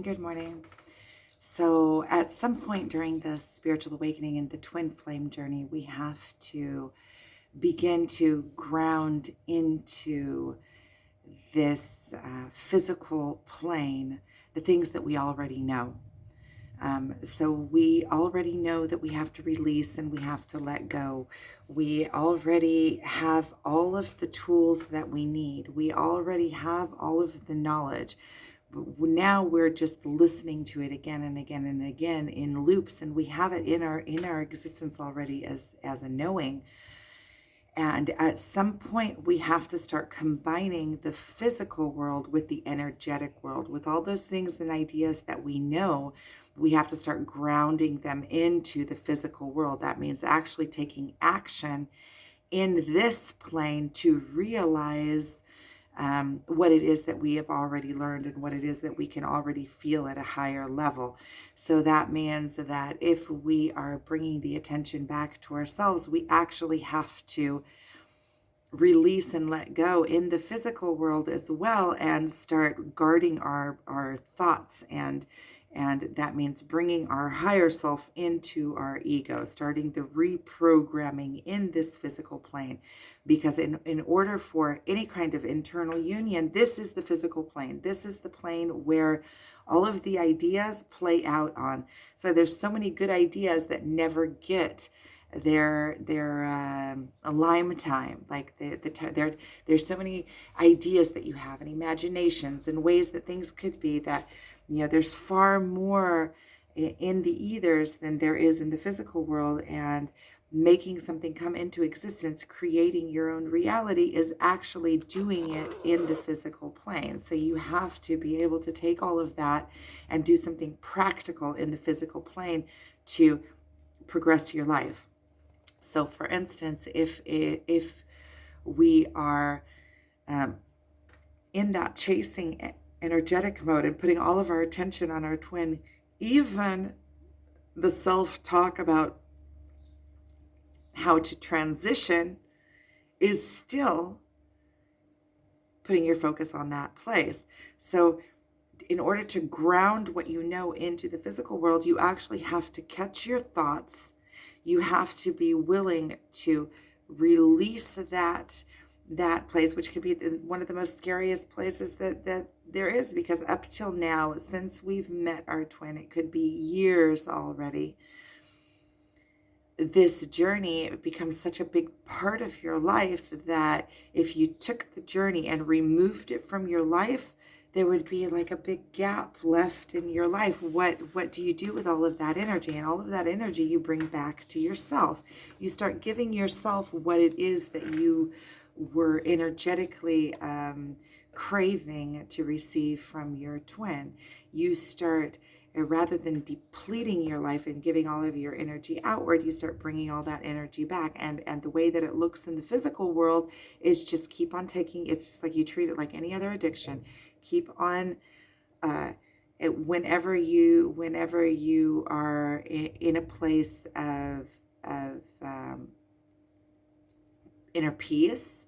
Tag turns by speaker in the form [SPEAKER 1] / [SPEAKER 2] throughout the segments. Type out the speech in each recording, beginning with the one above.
[SPEAKER 1] Good morning. So, at some point during the spiritual awakening and the twin flame journey, we have to begin to ground into this physical plane, the things that we already know. So, we already know that we have to release and we have to let go. We already have all of the tools that we need, we already have all of the knowledge. Now we're just listening to it again and again and again in loops, and we have it in our existence already as a knowing. And at some point we have to start combining the physical world with the energetic world, with all those things and ideas that we know. We have to start grounding them into the physical world. That means actually taking action in this plane to realize what it is that we have already learned and what it is that we can already feel at a higher level. So that means that if we are bringing the attention back to ourselves, we actually have to release and let go in the physical world as well, and start guarding our thoughts, and that means bringing our higher self into our ego, starting the reprogramming in this physical plane. Because in order for any kind of internal union, this is the physical plane. This is the plane where all of the ideas play out on. So there's so many good ideas that never get their lime time. Like there's so many ideas that you have and imaginations and ways that things could be, that there's far more in the ethers than there is in the physical world. And making something come into existence, creating your own reality, is actually doing it in the physical plane. So you have to be able to take all of that and do something practical in the physical plane to progress your life. So for instance, if we are in that chasing energetic mode and putting all of our attention on our twin, even the self-talk about how to transition is still putting your focus on that place. So in order to ground what you know into the physical world, you actually have to catch your thoughts. You have to be willing to release that place, which can be one of the most scariest places that there is, because up till now, since we've met our twin, it could be years already, this journey becomes such a big part of your life that if you took the journey and removed it from your life, there would be like a big gap left in your life. What do you do with all of that energy? And all of that energy you bring back to yourself. You start giving yourself what it is that you were energetically craving to receive from your twin. You start, rather than depleting your life and giving all of your energy outward, you start bringing all that energy back. And the way that it looks in the physical world is just keep on taking. It's just like you treat it like any other addiction. Keep on whenever you are in a place of inner peace,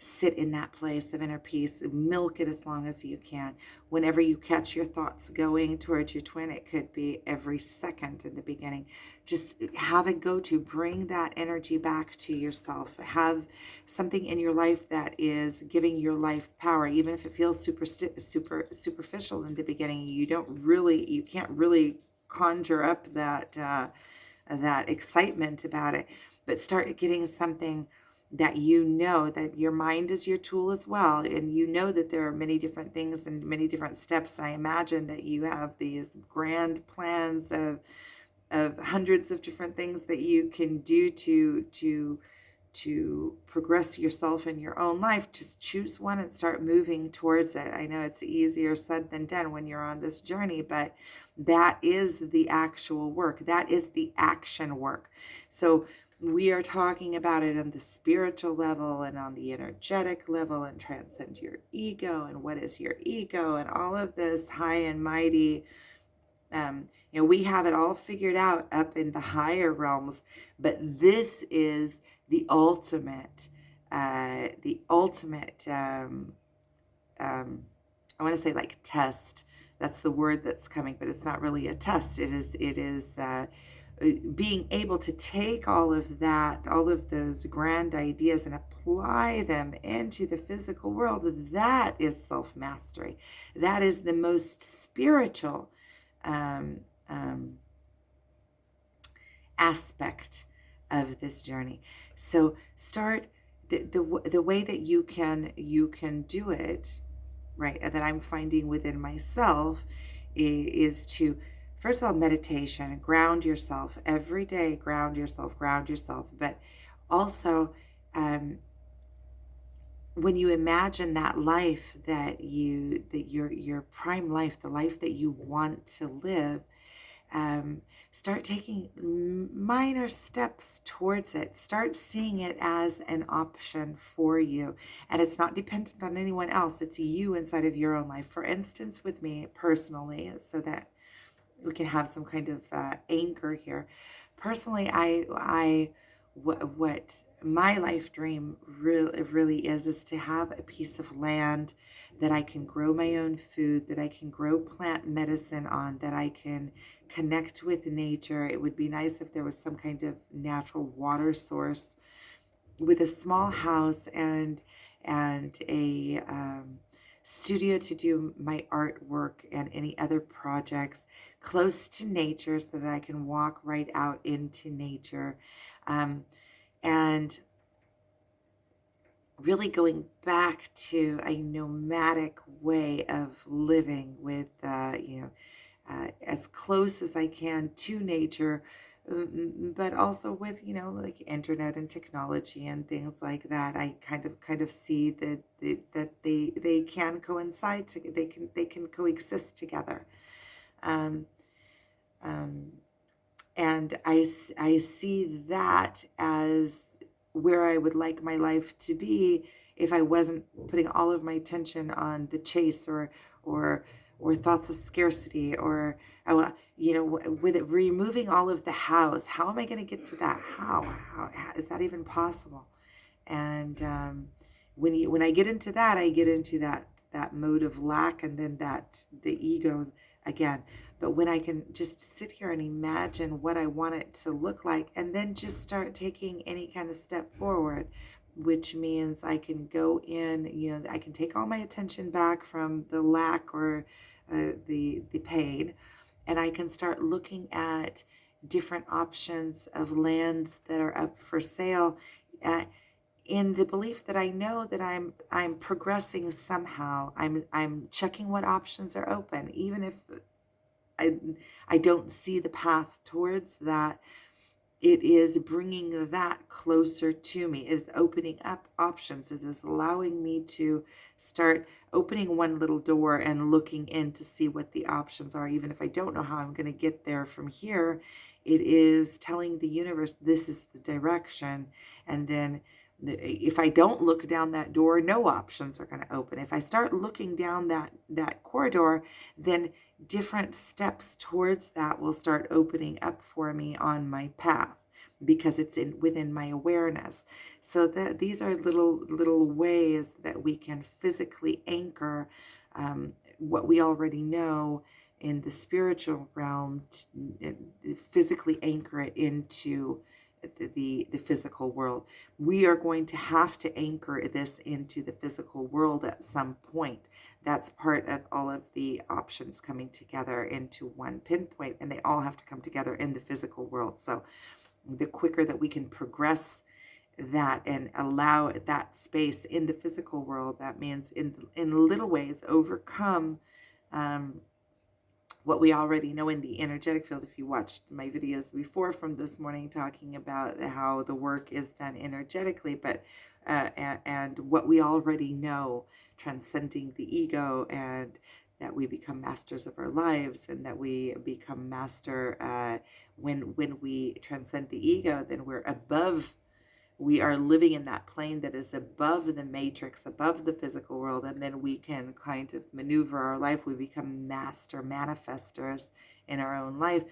[SPEAKER 1] sit in that place of inner peace, milk it as long as you can. Whenever you catch your thoughts going towards your twin, it could be every second in the beginning, just have it go to bring that energy back to yourself. Have something in your life that is giving your life power, even if it feels superficial in the beginning. You can't really conjure up that excitement about it, but start getting something that that your mind is your tool as well. And that there are many different things and many different steps. I imagine that you have these grand plans of hundreds of different things that you can do to progress yourself in your own life. Just choose one and start moving towards it. I know it's easier said than done when you're on this journey, but that is the actual work. That is the action work. So we are talking about it on the spiritual level and on the energetic level, and transcend your ego, and what is your ego, and all of this high and mighty. We have it all figured out up in the higher realms, but this is the ultimate, I want to say like test, That's the word that's coming, but it's not really a test. It is being able to take all of that, all of those grand ideas, and apply them into the physical world. That is self-mastery. That is the most spiritual um, um, aspect of this journey. So start the way that you can do it, right, that I'm finding within myself is to, first of all, meditation, ground yourself every day, ground yourself. But also, um, when you imagine that life that your prime life, the life that you want to live, start taking minor steps towards it. Start seeing it as an option for you. And it's not dependent on anyone else. It's you inside of your own life. For instance, with me personally, so that we can have some kind of anchor here. Personally, what my life dream really is to have a piece of land that I can grow my own food, that I can grow plant medicine on, that I can connect with nature. It would be nice if there was some kind of natural water source, with a small house and a studio to do my artwork and any other projects close to nature, so that I can walk right out into nature, and really going back to a nomadic way of living with, as close as I can to nature, but also with, like internet and technology and things like that. I kind of see that they can coincide, they can coexist together. Um, um, and I see that as where I would like my life to be if I wasn't putting all of my attention on the chase, or or thoughts of scarcity, or with it, removing all of the hows. How am I going to get to that? How is that even possible? And when I get into that, I get into that mode of lack, and then the ego again. But when I can just sit here and imagine what I want it to look like, and then just start taking any kind of step forward, which means I can go in, I can take all my attention back from the lack, or the pain, and I can start looking at different options of lands that are up for sale, in the belief that I know that I'm progressing somehow. I'm checking what options are open, even if I I don't see the path towards that. It is bringing that closer to me, is opening up options, it is allowing me to start opening one little door and looking in to see what the options are. Even if I don't know how I'm going to get there from here, it is telling the universe this is the direction. And then if I don't look down that door, no options are going to open. If I start looking down that corridor, then different steps towards that will start opening up for me on my path, because it's within my awareness. So that these are little ways that we can physically anchor what we already know in the spiritual realm, physically anchor it into the physical world. We are going to have to anchor this into the physical world at some point. That's part of all of the options coming together into one pinpoint, and they all have to come together in the physical world. So the quicker that we can progress that and allow that space in the physical world, that means in little ways overcome what we already know in the energetic field. If you watched my videos before from this morning talking about how the work is done energetically, but and what we already know, transcending the ego, and that we become masters of our lives, and that we become master when we transcend the ego, then we're above. We are living in that plane that is above the matrix, above the physical world, and then we can kind of maneuver our life. We become master manifestors in our own life.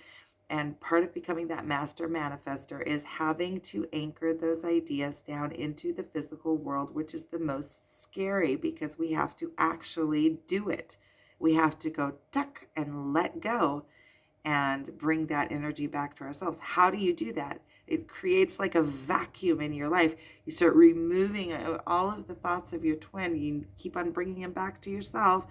[SPEAKER 1] And part of becoming that master manifester is having to anchor those ideas down into the physical world, which is the most scary, because we have to actually do it. we have to go tuck and let go and bring that energy back to ourselves. How do you do that? It creates like a vacuum in your life. You start removing all of the thoughts of your twin. You keep on bringing them back to yourself.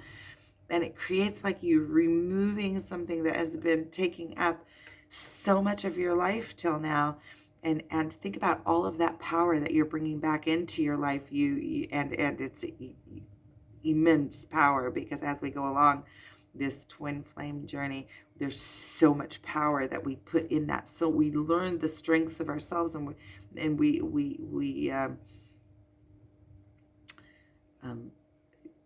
[SPEAKER 1] And it creates like you removing something that has been taking up so much of your life till now. And think about all of that power that you're bringing back into your life. And it's immense power, because as we go along this twin flame journey, there's so much power that we put in that. So we learn the strengths of ourselves, and we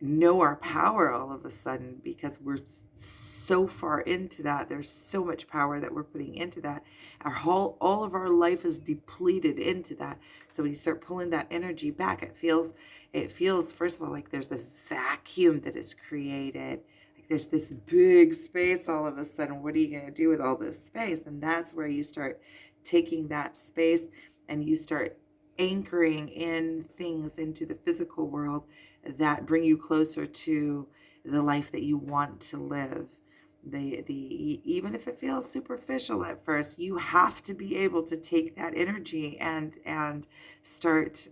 [SPEAKER 1] know our power all of a sudden, because we're so far into that. There's so much power that we're putting into that. All of our life is depleted into that. So when you start pulling that energy back, it feels first of all like there's a vacuum that is created. Like there's this big space all of a sudden. What are you going to do with all this space? And that's where you start taking that space and you start anchoring in things into the physical world that bring you closer to the life that you want to live. Even if it feels superficial at first, you have to be able to take that energy and start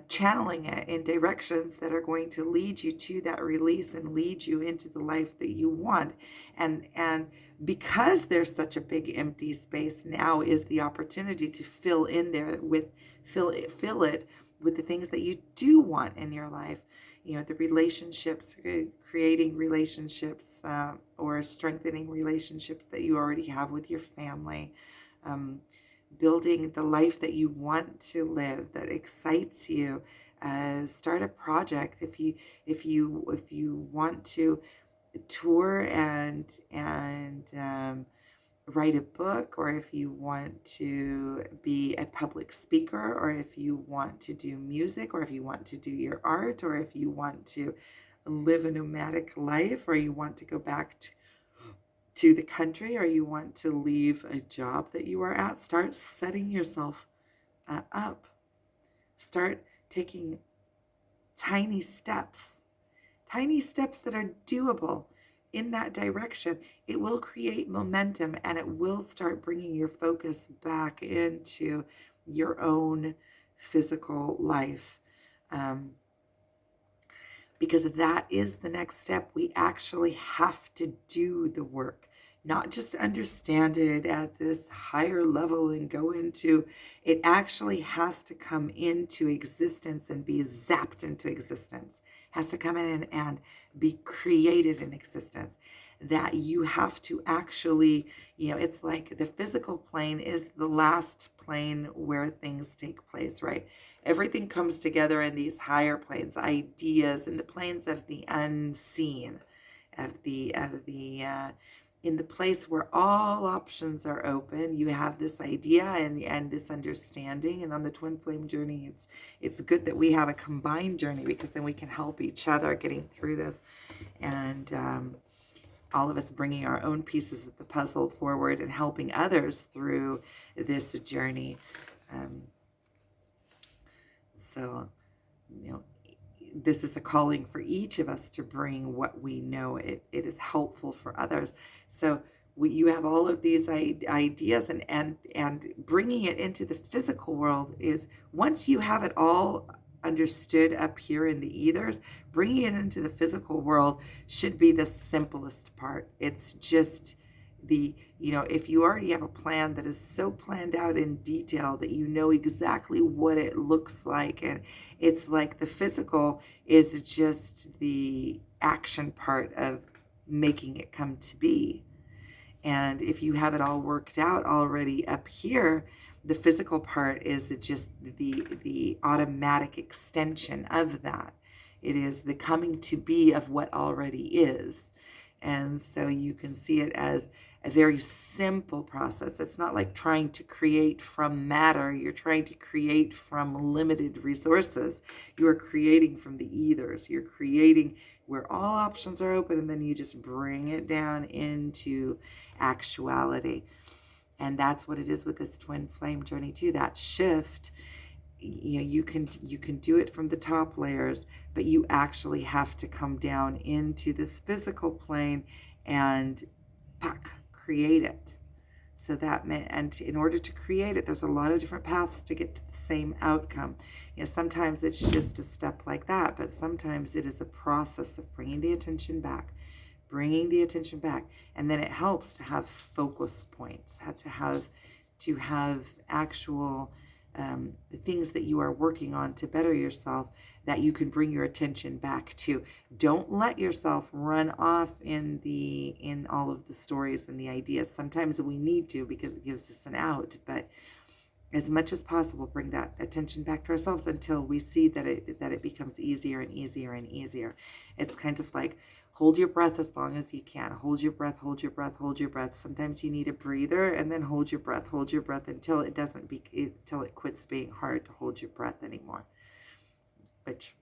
[SPEAKER 1] channeling it in directions that are going to lead you to that release and lead you into the life that you want. And because there's such a big empty space, now is the opportunity to fill it with the things that you do want in your life. The relationships, creating relationships, or strengthening relationships that you already have with your family, building the life that you want to live, that excites you. Start a project if you want to tour and write a book, or if you want to be a public speaker, or if you want to do music, or if you want to do your art, or if you want to live a nomadic life, or you want to go back to the country, or you want to leave a job that you are at. Start setting yourself up. Start taking tiny steps that are doable in that direction. It will create momentum, and it will start bringing your focus back into your own physical life. Because that is the next step. We actually have to do the work, not just understand it at this higher level and go into it. Actually has to come into existence and be zapped into existence. Has to come in and be created in existence. That you have to actually, it's like the physical plane is the last plane where things take place, right? Everything comes together in these higher planes, ideas, in the planes of the unseen, in the place where all options are open. You have this idea and this understanding. And on the twin flame journey, it's good that we have a combined journey, because then we can help each other getting through this, and all of us bringing our own pieces of the puzzle forward and helping others through this journey. So, this is a calling for each of us to bring what we know. It is helpful for others. So you have all of these ideas, and bringing it into the physical world is, once you have it all understood up here in the ethers, bringing it into the physical world should be the simplest part. It's just if you already have a plan that is so planned out in detail that you know exactly what it looks like, and it's like the physical is just the action part of making it come to be. And if you have it all worked out already up here, the physical part is just the automatic extension of that. It is the coming to be of what already is. And so you can see it as a very simple process. It's not like trying to create from matter. You're trying to create from limited resources. You are creating from the ethers. You're creating where all options are open, and then you just bring it down into actuality. And that's what it is with this twin flame journey too. That shift, you can do it from the top layers, but you actually have to come down into this physical plane and create it. So that meant, and in order to create it, there's a lot of different paths to get to the same outcome. Sometimes it's just a step like that, but sometimes it is a process of bringing the attention back, and then it helps to have focus points, to have actual things that you are working on to better yourself that you can bring your attention back to. Don't let yourself run off in all of the stories and the ideas. Sometimes we need to, because it gives us an out, but as much as possible, bring that attention back to ourselves until we see that it becomes easier and easier and easier. It's kind of like hold your breath as long as you can. Hold your breath, hold your breath, hold your breath. Sometimes you need a breather, and then hold your breath until until it quits being hard to hold your breath anymore, which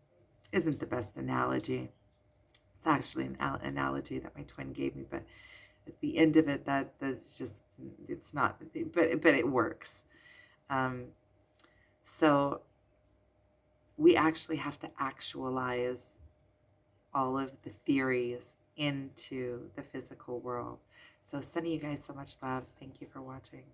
[SPEAKER 1] isn't the best analogy. It's actually an analogy that my twin gave me, but at the end of it, that's just, it's not, but it works. So we actually have to actualize all of the theories into the physical world. So sending you guys so much love. Thank you for watching.